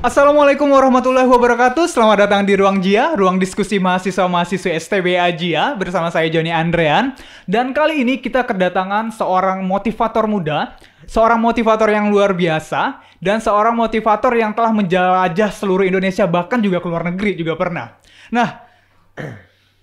Assalamualaikum warahmatullahi wabarakatuh. Selamat datang di Ruang Jia, ruang diskusi mahasiswa-mahasiswi STBA Jia. Bersama saya Joni Andrean. Dan kali ini kita kedatangan seorang motivator muda, seorang motivator yang luar biasa, dan seorang motivator yang telah menjelajah seluruh Indonesia, bahkan juga ke luar negeri juga pernah. Nah,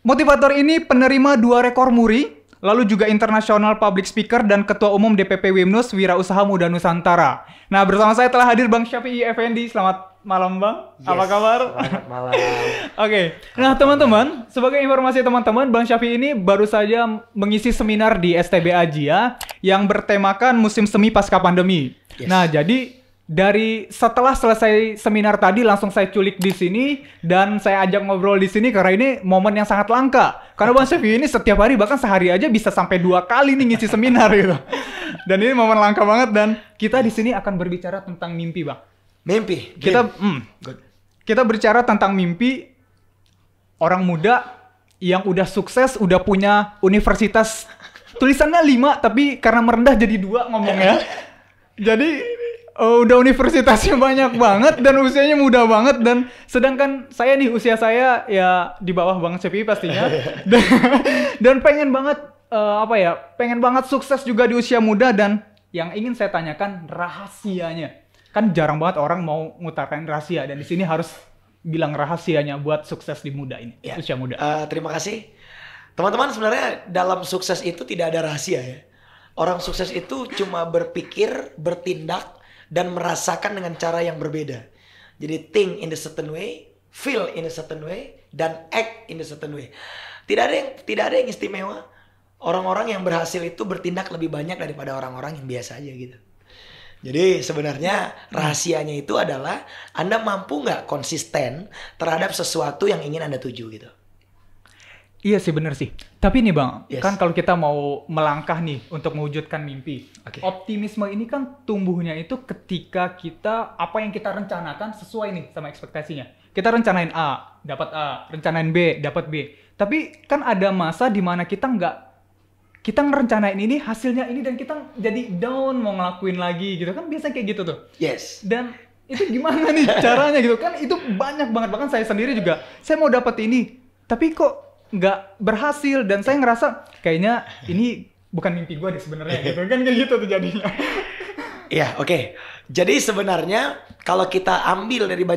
motivator ini penerima 2 rekor muri, lalu juga international public speaker dan ketua umum DPP Wimnus Wirausaha Muda Nusantara. Nah, bersama saya telah hadir Bang Syafi'i Effendi. Selamat malam, Bang. Yes, apa kabar? Selamat malam. Oke. Nah, teman-teman, sebagai informasi teman-teman, Bang Syafi'i ini baru saja mengisi seminar di STBA Jia yang bertemakan musim semi pasca pandemi. Yes. Nah, jadi setelah selesai seminar tadi langsung saya culik di sini dan saya ajak ngobrol di sini karena ini momen yang sangat langka. Karena Bang Syafi'i ini setiap hari bahkan sehari aja bisa sampai 2 kali nih ngisi seminar gitu. Dan ini momen langka banget dan kita di sini akan berbicara tentang mimpi, Bang. Mimpi. Kita berbicara tentang mimpi orang muda yang udah sukses, udah punya universitas. Tulisannya 5 tapi karena merendah jadi 2 ngomongnya. Jadi udah universitasnya banyak banget dan usianya muda banget, dan sedangkan saya nih usia saya ya di bawah Bang Syafi'i pastinya. Dan pengen banget pengen banget sukses juga di usia muda. Dan yang ingin saya tanyakan rahasianya. Kan jarang banget orang mau ngutarain rahasia, dan di sini harus bilang rahasianya buat sukses di muda ini, ya. Usia muda. Terima kasih. Teman-teman, sebenarnya dalam sukses itu tidak ada rahasia ya. Orang sukses itu cuma berpikir, bertindak, dan merasakan dengan cara yang berbeda. Jadi think in a certain way, feel in a certain way, dan act in a certain way. Tidak ada yang istimewa. Orang-orang yang berhasil itu bertindak lebih banyak daripada orang-orang yang biasa aja gitu. Jadi sebenarnya rahasianya itu adalah Anda mampu nggak konsisten terhadap sesuatu yang ingin Anda tuju gitu. Iya sih, bener sih. Tapi nih Bang, Yes. kan kalau kita mau melangkah nih untuk mewujudkan mimpi, optimisme ini kan tumbuhnya itu ketika kita, apa yang kita rencanakan sesuai nih sama ekspektasinya. Kita rencanain A, dapat A, rencanain B, dapat B. Tapi kan ada masa di mana kita ngerencanain ini, hasilnya ini, dan kita jadi down mau ngelakuin lagi gitu kan, biasanya kayak gitu tuh. Yes. Dan itu gimana nih caranya gitu kan, itu banyak banget, bahkan saya sendiri juga, saya mau dapat ini tapi kok nggak berhasil, dan saya ngerasa kayaknya ini bukan mimpi gue deh sebenarnya gitu kan, kayak gitu tuh jadinya. Ya, oke. Jadi sebenarnya kalau kita ambil dari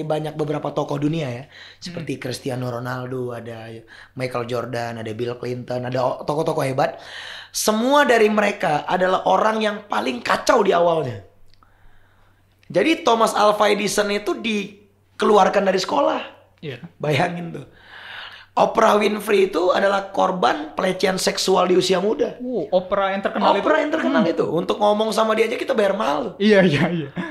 banyak beberapa tokoh dunia ya, seperti Cristiano Ronaldo, ada Michael Jordan, ada Bill Clinton, ada tokoh-tokoh hebat. Semua dari mereka adalah orang yang paling kacau di awalnya. Jadi Thomas Alva Edison itu dikeluarkan dari sekolah. Iya. Bayangin tuh. Oprah Winfrey itu adalah korban pelecehan seksual di usia muda. Oprah yang terkenal itu. Untuk ngomong sama dia aja kita bayar mahal. Iya.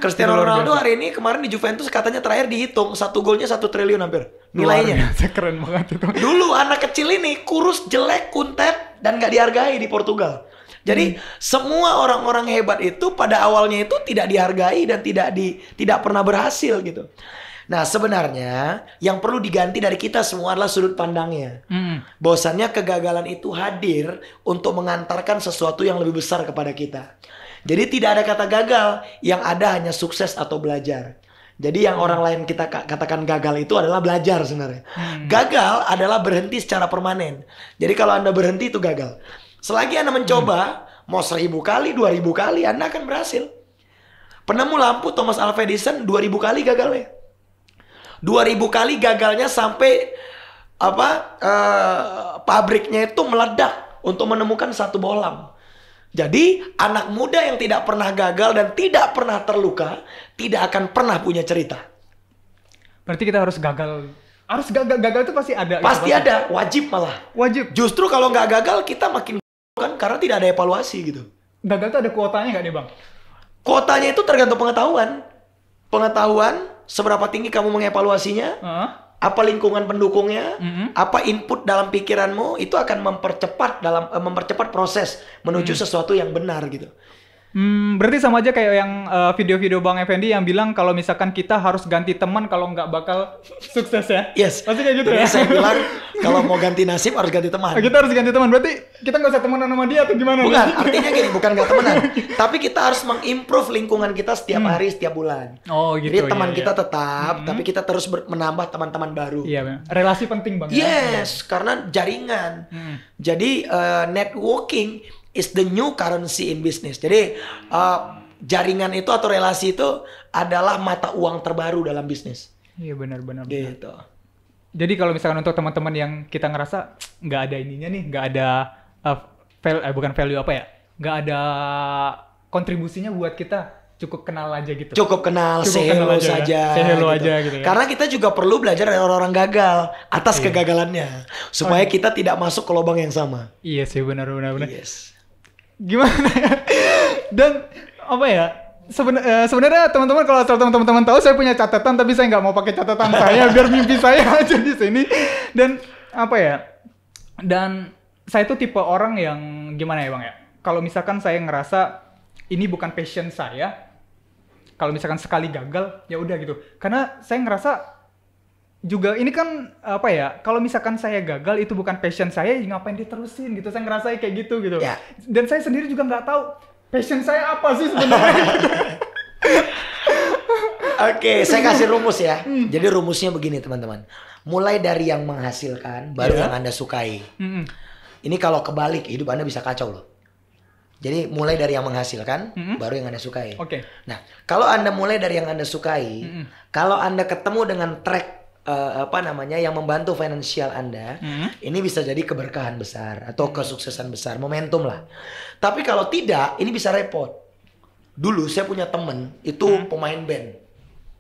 Cristiano Ronaldo hari ini kemarin di Juventus katanya terakhir dihitung 1 golnya 1 triliun hampir nilainya. Keren banget itu. Dulu anak kecil ini kurus, jelek, kuntet, dan gak dihargai di Portugal. Jadi semua orang-orang hebat itu pada awalnya itu tidak dihargai dan tidak pernah berhasil gitu. Nah sebenarnya yang perlu diganti dari kita semua adalah sudut pandangnya. Bahwasannya kegagalan itu hadir untuk mengantarkan sesuatu yang lebih besar kepada kita. Jadi tidak ada kata gagal, yang ada hanya sukses atau belajar. Jadi yang orang lain kita katakan gagal itu adalah belajar sebenarnya. Gagal adalah berhenti secara permanen. Jadi kalau Anda berhenti itu gagal. Selagi Anda mencoba, mau 1000 kali, 2000 kali, Anda akan berhasil. Penemu lampu Thomas Alva Edison 2000 kali gagalnya. 2000 kali gagalnya sampai pabriknya itu meledak untuk menemukan satu bohlam. Jadi anak muda yang tidak pernah gagal dan tidak pernah terluka tidak akan pernah punya cerita. Berarti kita harus gagal. Gagal itu pasti ada. Pasti ada, wajib malah. Wajib. Justru kalau nggak gagal kita makin kan, karena tidak ada evaluasi gitu. Gagal itu ada kuotanya nggak nih Bang? Kuotanya itu tergantung pengetahuan. Seberapa tinggi kamu mengevaluasinya, apa lingkungan pendukungnya, apa input dalam pikiranmu, itu akan mempercepat proses menuju sesuatu yang benar gitu. Berarti sama aja kayak yang video-video Bang Effendi yang bilang kalau misalkan kita harus ganti teman kalau nggak bakal sukses ya. Yes. Pasti kayak gitu Jadi ya. saya bilang kalau mau ganti nasib harus ganti teman. Kita harus ganti teman. Berarti kita nggak usah temenan sama dia atau gimana? Bukan, artinya gini, bukan nggak temenan. Tapi kita harus mengimprove lingkungan kita setiap hari, setiap bulan. Oh gitu. Jadi teman iya, kita iya. tetap, tapi kita terus menambah teman-teman baru. Iya, benar. Relasi penting Bang. Yes, karena jaringan. Jadi networking is the new currency in business. Jadi jaringan itu atau relasi itu adalah mata uang terbaru dalam bisnis. Iya benar-benar. Gitu. Jadi kalau misalkan untuk teman-teman yang kita ngerasa nggak ada ininya nih, nggak ada bukan value apa ya, nggak ada kontribusinya buat kita, cukup kenal aja gitu. Cukup kenal, say hello aja, saja. Say hello gitu. aja gitu ya. Karena kita juga perlu belajar dari orang-orang gagal atas kegagalannya, supaya kita tidak masuk ke lubang yang sama. Iya sih benar-benar. Yes. Gimana ya? Dan apa ya? Sebenarnya teman-teman, kalau teman-teman tahu, saya punya catatan tapi saya nggak mau pakai catatan saya biar mimpi saya aja di sini. Dan apa ya? Dan saya tuh tipe orang yang gimana ya Bang ya? Kalau misalkan saya ngerasa ini bukan passion saya, kalau misalkan sekali gagal ya udah gitu. Karena saya ngerasa juga ini kan apa ya? Kalau misalkan saya gagal itu bukan passion saya, ya ngapain diterusin gitu? Saya ngerasa kayak gitu. Ya. Dan saya sendiri juga nggak tahu passion saya apa sih sebenarnya. Oke, saya kasih rumus ya. Jadi rumusnya begini teman-teman. Mulai dari yang menghasilkan, baru yang Anda sukai. Ini kalau kebalik, hidup Anda bisa kacau loh. Jadi mulai dari yang menghasilkan, baru yang Anda sukai. Oke. Nah, kalau Anda mulai dari yang Anda sukai, kalau Anda ketemu dengan track yang membantu finansial Anda, ini bisa jadi keberkahan besar atau kesuksesan besar, momentum lah. Tapi kalau tidak, ini bisa repot. Dulu saya punya temen itu pemain band.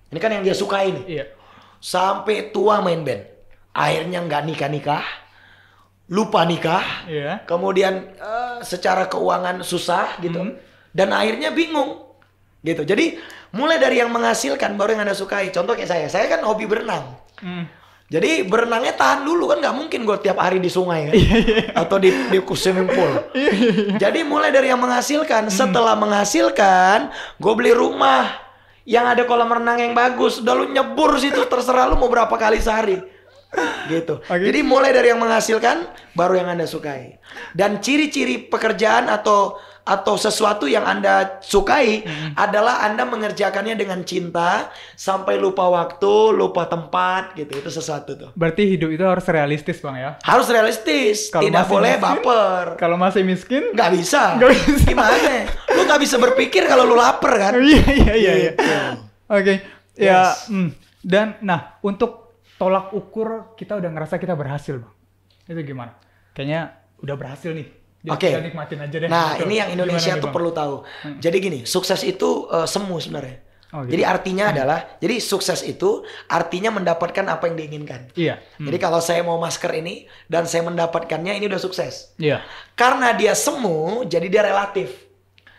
Ini kan yang dia sukai nih. Iya. Sampai tua main band. Akhirnya nggak nikah-nikah, lupa nikah. Iya. Kemudian secara keuangan susah gitu. Dan akhirnya bingung. Gitu. Jadi mulai dari yang menghasilkan baru yang Anda sukai. Contoh kayak saya kan hobi berenang. Jadi berenangnya tahan dulu kan, nggak mungkin gue tiap hari di sungai kan, atau di swimming pool. Jadi mulai dari yang menghasilkan. Setelah menghasilkan, gue beli rumah yang ada kolam renang yang bagus. Udah lu nyebur situ, terserah lu mau berapa kali sehari. Gitu. Jadi mulai dari yang menghasilkan, baru yang Anda sukai. Dan ciri-ciri pekerjaan atau sesuatu yang Anda sukai adalah Anda mengerjakannya dengan cinta sampai lupa waktu, lupa tempat gitu. Itu sesuatu tuh. Berarti hidup itu harus realistis Bang ya? Harus realistis, Kalau tidak masih boleh miskin, baper. Kalau masih miskin? Nggak bisa. Nggak bisa. Gimana? Lu nggak bisa berpikir kalau lu lapar kan? Iya. Gitu. Oke. Ya, Yes. Dan nah, untuk tolak ukur kita udah ngerasa kita berhasil Bang. Itu gimana? Kayaknya udah berhasil nih. Oke. Kita nikmatin aja deh. Nah, gitu. ini yang Indonesia Gimana nih, tuh Bang? perlu tahu. Jadi gini, sukses itu semu sebenarnya. Oh, gitu. Jadi artinya adalah, jadi sukses itu artinya mendapatkan apa yang diinginkan. Iya. Jadi kalau saya mau masker ini dan saya mendapatkannya, ini udah sukses. Iya. Karena dia semu, jadi dia relatif.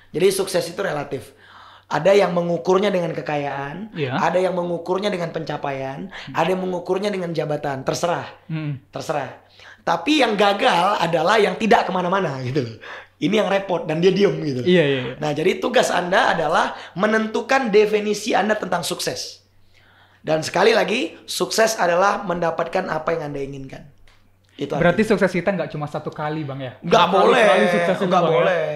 Jadi sukses itu relatif. Ada yang mengukurnya dengan kekayaan, ada yang mengukurnya dengan pencapaian, ada yang mengukurnya dengan jabatan. Terserah. Terserah. Tapi yang gagal adalah yang tidak kemana-mana gitu loh. Ini yang repot dan dia diem gitu. Iya. Nah, jadi tugas Anda adalah menentukan definisi Anda tentang sukses. Dan sekali lagi, sukses adalah mendapatkan apa yang Anda inginkan. Itu Berarti sukses kita nggak cuma satu kali Bang ya? nggak boleh, sukses itu, nggak Bang, boleh.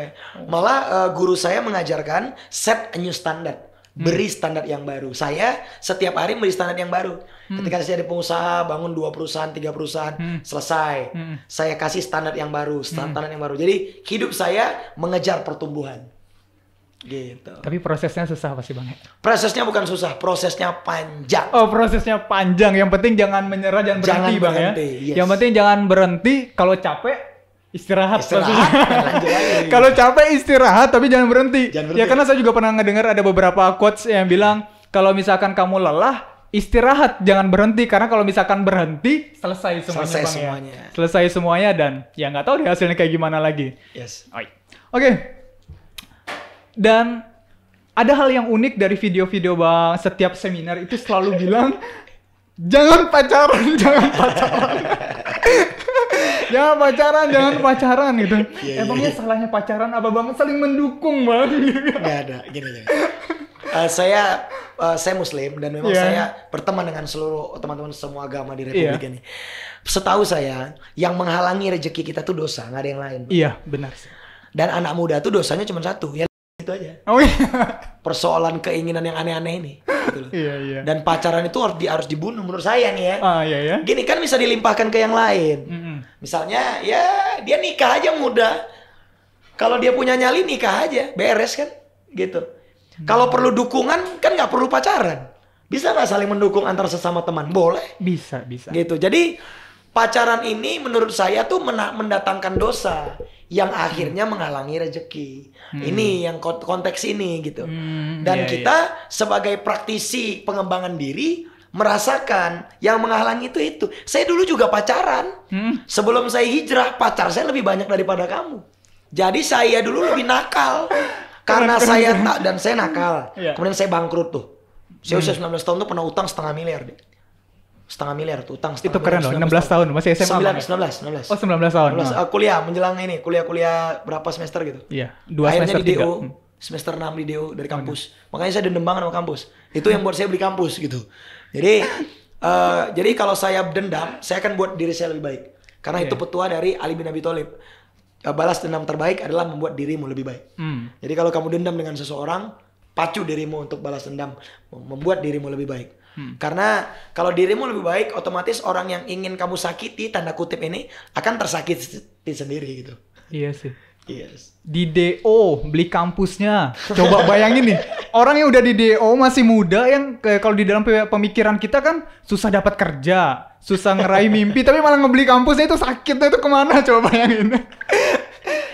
Malah guru saya mengajarkan set a new standard. Beri standar yang baru. Saya setiap hari beri standar yang baru. Ketika saya jadi pengusaha, bangun 2 perusahaan, 3 perusahaan, selesai. Saya kasih standar yang baru, standar yang baru. Jadi hidup saya mengejar pertumbuhan. Gitu. Tapi prosesnya susah pasti Bang ya? Prosesnya bukan susah, prosesnya panjang. Oh, prosesnya panjang. Yang penting jangan menyerah, jangan berhenti Bang ya. Yes. Yang penting jangan berhenti. Kalau capek istirahat. Dan lanjut lagi. Kalau capek istirahat tapi jangan berhenti. Jangan berhenti. Ya karena saya juga pernah ngedengar ada beberapa quotes yang bilang kalau misalkan kamu lelah istirahat, jangan berhenti, karena kalau misalkan berhenti selesai semuanya Selesai Bang semuanya. ya. Selesai semuanya dan ya nggak tahu deh hasilnya kayak gimana lagi. Yes. Oke. Dan ada hal yang unik dari video-video Bang, setiap seminar itu selalu bilang jangan pacaran, jangan pacaran. Jangan Janganlah pacaran, jangan pacaran gitu. Iya, Emangnya iya. salahnya pacaran apa banget? Saling mendukung bang. Nggak ada, gini. Saya Muslim dan memang Iya. saya berteman dengan seluruh teman-teman semua agama di Republik Iya. ini. Setahu saya, yang menghalangi rezeki kita tuh dosa, nggak ada yang lain. Iya, benar sih. Dan anak muda tuh dosanya cuma satu, ya itu aja. Oh iya. Persoalan keinginan yang aneh-aneh ini. Gitu loh. Iya. Dan pacaran itu harus dibunuh menurut saya nih ya. Iya. Gini kan bisa dilimpahkan ke yang lain. Mm-mm. Misalnya ya dia nikah aja muda. Kalau dia punya nyali nikah aja, beres kan? Gitu. Kalau perlu dukungan kan nggak perlu pacaran. Bisa nggak saling mendukung antar sesama teman? Boleh. Bisa. Gitu. Jadi pacaran ini menurut saya tuh mendatangkan dosa yang akhirnya menghalangi rezeki. Ini yang konteks ini gitu. Dan Iya, kita sebagai praktisi pengembangan diri merasakan yang menghalangi itu. Saya dulu juga pacaran. Sebelum saya hijrah, pacar saya lebih banyak daripada kamu. Jadi saya dulu lebih nakal. Karena saya nakal. Iya. Kemudian saya bangkrut tuh. Saya usia 19 tahun tuh pernah utang 500 miliar deh. 500 miliar tuh utang. Itu keren loh, 16 tahun masih SMA. Bang, ya? 19. Oh, 19 tahun. 19, kuliah menjelang ini, kuliah berapa semester gitu. Iya, 2 Akhirnya semester di 3. DO, semester 6 di DO dari kampus. Makanya saya dendam banget sama kampus. Itu yang buat saya beli kampus gitu. Jadi kalau saya dendam, saya akan buat diri saya lebih baik. Karena itu petua dari Ali bin Abi Thalib. Balas dendam terbaik adalah membuat dirimu lebih baik. Jadi kalau kamu dendam dengan seseorang, pacu dirimu untuk balas dendam, membuat dirimu lebih baik. Karena kalau dirimu lebih baik, otomatis orang yang ingin kamu sakiti, tanda kutip ini, akan tersakiti sendiri gitu. Iya sih. Yes. Di DO beli kampusnya. Coba bayangin nih, orang yang udah di DO masih muda yang kalau di dalam pemikiran kita kan susah dapat kerja, susah ngeraih mimpi, tapi malah ngebeli kampusnya itu sakitnya itu kemana? Coba bayangin.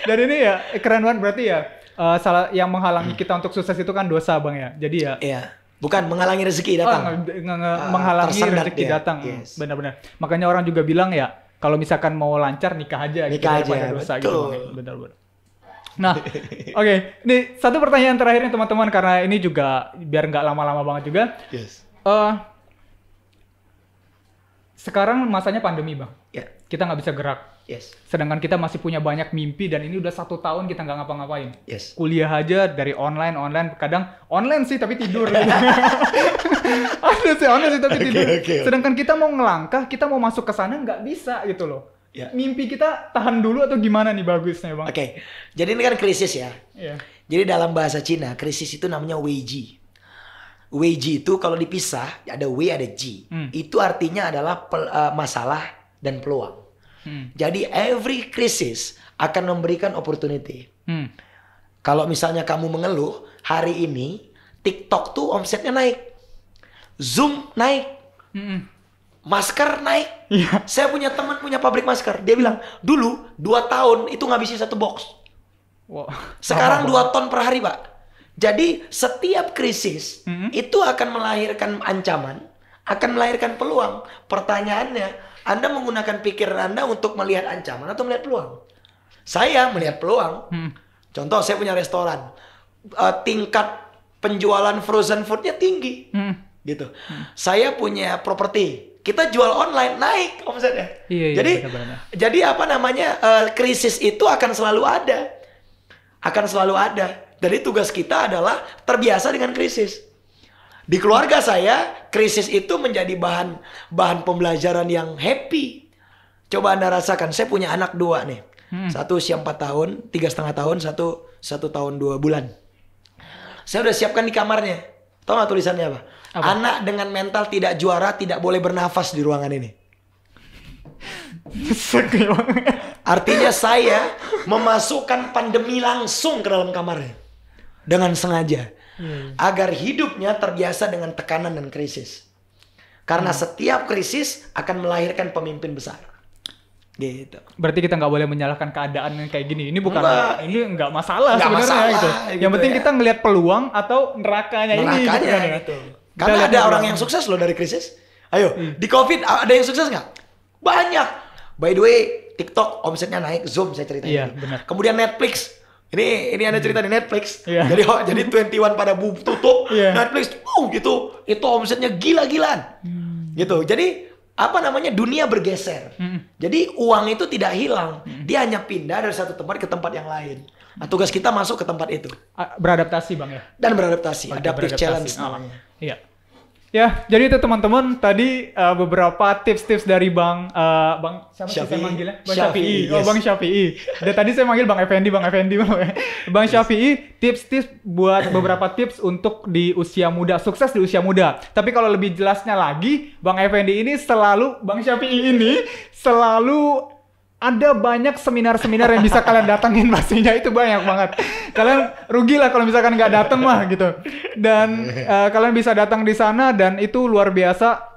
Dan ini ya keren banget berarti ya salah yang menghalangi kita untuk sukses itu kan dosa bang ya. Jadi ya. Iya. Bukan menghalangi rezeki datang. Menghalangi tersendat rezeki dia. datang. Yes. Benar-benar. Makanya orang juga bilang ya kalau misalkan mau lancar nikah aja. Nikah gitu, daripada aja, dosa betul. gitu bang. Benar-benar. Nah, oke. Ini satu pertanyaan terakhir nih teman-teman karena ini juga biar nggak lama-lama banget juga. Yes. Sekarang masanya pandemi bang. Ya. Kita nggak bisa gerak. Yes. Sedangkan kita masih punya banyak mimpi dan ini udah 1 tahun kita nggak ngapa-ngapain. Yes. Kuliah aja dari online, kadang online sih tapi tidur. Gitu. Ada sih online sih tapi tidur. Okay. Sedangkan kita mau ngelangkah, kita mau masuk ke sana nggak bisa gitu loh. Ya. Mimpi kita tahan dulu atau gimana nih bagusnya bang? Oke. Jadi ini kan krisis ya. Iya. Jadi dalam bahasa Cina, krisis itu namanya Weiji. Weiji itu kalau dipisah, ada W ada G. Itu artinya adalah masalah dan peluang. Jadi every crisis akan memberikan opportunity. Kalau misalnya kamu mengeluh, hari ini TikTok tuh omsetnya naik. Zoom naik. Masker naik. Iya. Saya punya teman punya pabrik masker. Dia bilang, dulu 2 tahun itu ngabisin 1 box. Wow. Sekarang 2 ton per hari, Pak. Jadi setiap krisis itu akan melahirkan ancaman, akan melahirkan peluang. Pertanyaannya, Anda menggunakan pikiran Anda untuk melihat ancaman atau melihat peluang? Saya melihat peluang. Contoh, saya punya restoran. Tingkat penjualan frozen foodnya tinggi. Gitu. Saya punya properti. Kita jual online, naik omsetnya. Iya, benar-benar. Jadi apa namanya, krisis itu akan selalu ada. Akan selalu ada. Jadi tugas kita adalah terbiasa dengan krisis. Di keluarga saya, krisis itu menjadi bahan pembelajaran yang happy. Coba Anda rasakan, saya punya anak 2 nih. Satu usia 4 tahun, 3,5 tahun, satu tahun 2 bulan. Saya udah siapkan di kamarnya. Tahu nggak tulisannya apa? Anak dengan mental tidak juara tidak boleh bernafas di ruangan ini. Artinya saya memasukkan pandemi langsung ke dalam kamarnya. Dengan sengaja. Agar hidupnya terbiasa dengan tekanan dan krisis. Karena setiap krisis akan melahirkan pemimpin besar. Gitu. Berarti kita nggak boleh menyalahkan keadaan yang kayak gini. Ini bukan, ini nggak Nggak masalah sebenarnya masalah, gitu. gitu Yang penting ya. kita ngelihat peluang atau nerakanya ini. Nerakanya Gitu. gitu. Karena ada orang yang sukses loh dari krisis. Ayo, di COVID ada yang sukses nggak? Banyak. By the way, TikTok omsetnya naik, Zoom saya ceritain. Iya, benar. Kemudian Netflix. Ini Anda cerita di Netflix. Iya. Jadi 21 pada tutup, Iya. Netflix gitu. Itu omsetnya gila-gilaan. Gitu. Jadi dunia bergeser. Jadi uang itu tidak hilang, dia hanya pindah dari satu tempat ke tempat yang lain. Nah, tugas kita masuk ke tempat itu. Beradaptasi Bang ya. Dan beradaptasi, Oke, adaptive beradaptasi. challenge namanya. Iya. Ya, jadi itu teman-teman tadi beberapa tips-tips dari Bang siapa sih saya manggilnya? Bang Syafi'i. Oh, yes. Bang Syafi'i. Dan tadi saya manggil Bang Effendi. Bang Syafi'i, tips-tips buat beberapa tips untuk di usia muda, sukses di usia muda. Tapi kalau lebih jelasnya lagi, Bang Effendi ini Bang Syafi'i ini selalu ada banyak seminar-seminar yang bisa kalian datangin, pastinya itu banyak banget. Kalian rugi lah kalau misalkan nggak datang mah gitu. Dan kalian bisa datang di sana dan itu luar biasa.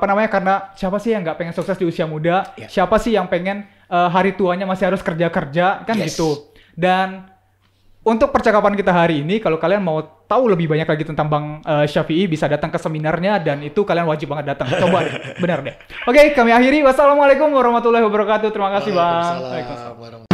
Karena siapa sih yang nggak pengen sukses di usia muda? Siapa sih yang pengen hari tuanya masih harus kerja-kerja kan gitu. Dan untuk percakapan kita hari ini, kalau kalian mau tahu lebih banyak lagi tentang Bang Syafi'i, bisa datang ke seminarnya dan itu kalian wajib banget datang. Coba deh, benar deh. Oke, kami akhiri. Wassalamualaikum warahmatullahi wabarakatuh. Terima kasih Bang. Waalaikumsalam.